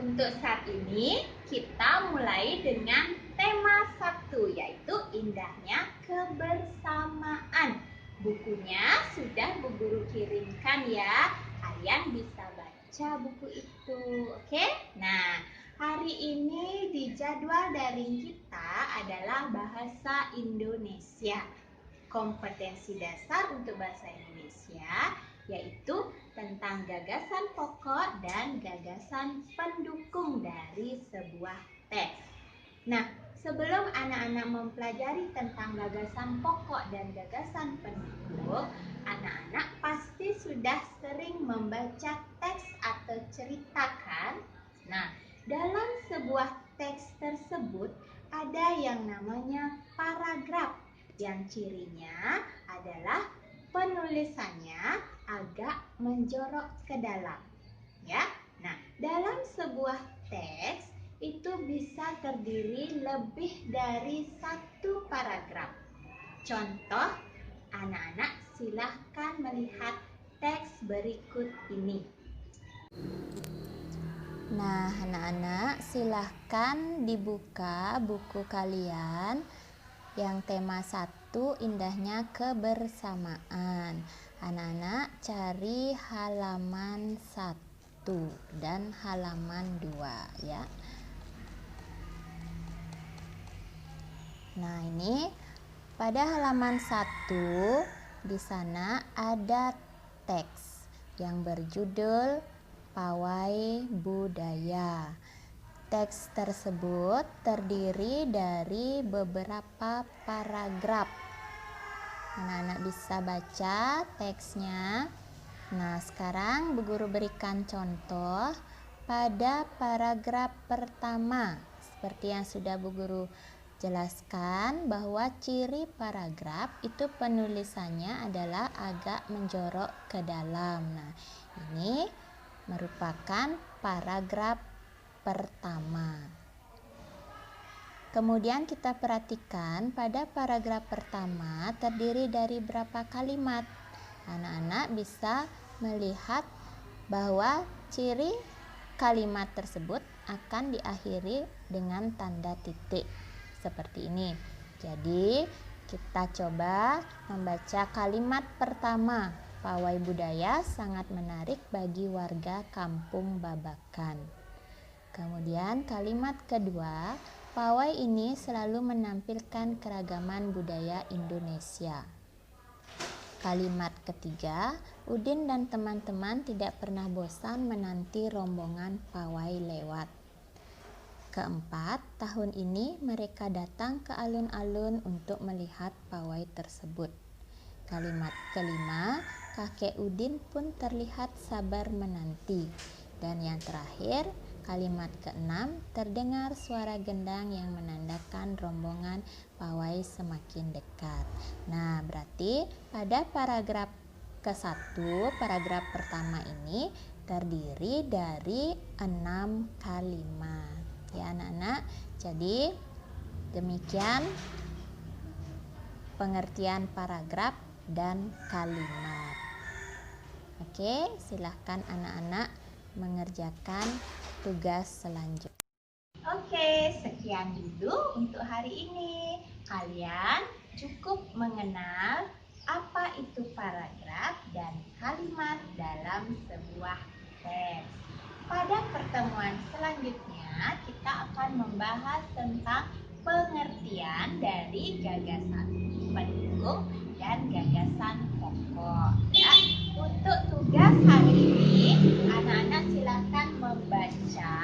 Untuk saat ini kita mulai dengan tema 1, yaitu indahnya kebersamaan. Bukunya sudah Bu Guru kirimkan ya. Kalian bisa baca buku itu, oke? Nah, hari ini di jadwal daring kita adalah bahasa Indonesia. Kompetensi dasar untuk bahasa Indonesia yaitu tentang gagasan pokok dan gagasan pendukung dari sebuah teks. Nah, sebelum anak-anak mempelajari tentang gagasan pokok dan gagasan pendukung, anak-anak pasti sudah sering membaca teks atau cerita kan? Nah, dalam sebuah teks tersebut ada yang namanya paragraf, yang cirinya adalah penulisannya agak menjorok ke dalam, ya. Nah, dalam sebuah teks itu bisa terdiri lebih dari satu paragraf. Contoh, anak-anak silahkan melihat teks berikut ini. Nah, anak-anak silahkan dibuka buku kalian yang tema 1, indahnya kebersamaan. Anak-anak cari halaman 1 dan halaman 2 ya. Nah, ini pada halaman 1 di sana ada teks yang berjudul Pawai Budaya. Teks tersebut terdiri dari beberapa paragraf. Anak-anak bisa baca teksnya. Nah, sekarang Bu Guru berikan contoh pada paragraf pertama. Seperti yang sudah Bu Guru jelaskan bahwa ciri paragraf itu penulisannya adalah agak menjorok ke dalam. Nah, ini merupakan paragraf pertama. Kemudian kita perhatikan pada paragraf pertama terdiri dari berapa kalimat. Anak-anak bisa melihat bahwa ciri kalimat tersebut akan diakhiri dengan tanda titik seperti ini. Jadi kita coba membaca kalimat pertama. Pawai budaya sangat menarik bagi warga Kampung Babakan. Kemudian kalimat kedua, pawai ini selalu menampilkan keragaman budaya Indonesia. Kalimat ketiga, Udin dan teman-teman tidak pernah bosan menanti rombongan pawai lewat. Keempat, tahun ini mereka datang ke alun-alun untuk melihat pawai tersebut. Kalimat kelima, kakek Udin pun terlihat sabar menanti. Dan yang terakhir, kalimat keenam, terdengar suara gendang yang menandakan rombongan pawai semakin dekat. Nah, berarti pada paragraf ke-1, paragraf pertama ini terdiri dari 6 kalimat. Ya anak-anak, jadi demikian pengertian paragraf dan kalimat. Oke, silahkan anak-anak mengerjakan tugas selanjutnya. Oke, sekian dulu untuk hari ini. Kalian cukup mengenal apa itu paragraf dan kalimat dalam sebuah teks. Pada pertemuan selanjutnya, kita akan membahas tentang pengertian dari gagasan pendukung dan gagasan pokok. Ya, untuk tugas hari ini, anak-anak silakan membaca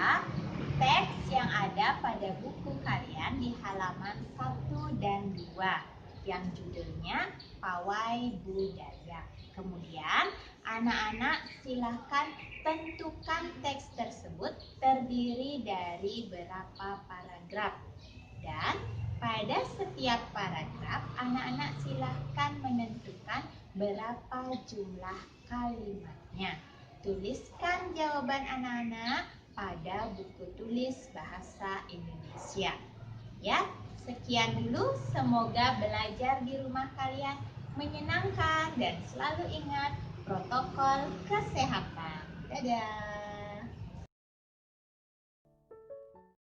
teks yang ada pada buku kalian di halaman 1 dan 2 yang judulnya Pawai Budaya. Kemudian anak-anak silakan tentukan teks tersebut terdiri dari berapa paragraf. Dan pada setiap paragraf anak-anak silakan menentukan berapa jumlah kalimatnya. Tuliskan jawaban anak-anak pada buku tulis bahasa Indonesia. Ya, sekian dulu. Semoga belajar di rumah kalian menyenangkan dan selalu ingat protokol kesehatan. Dadah.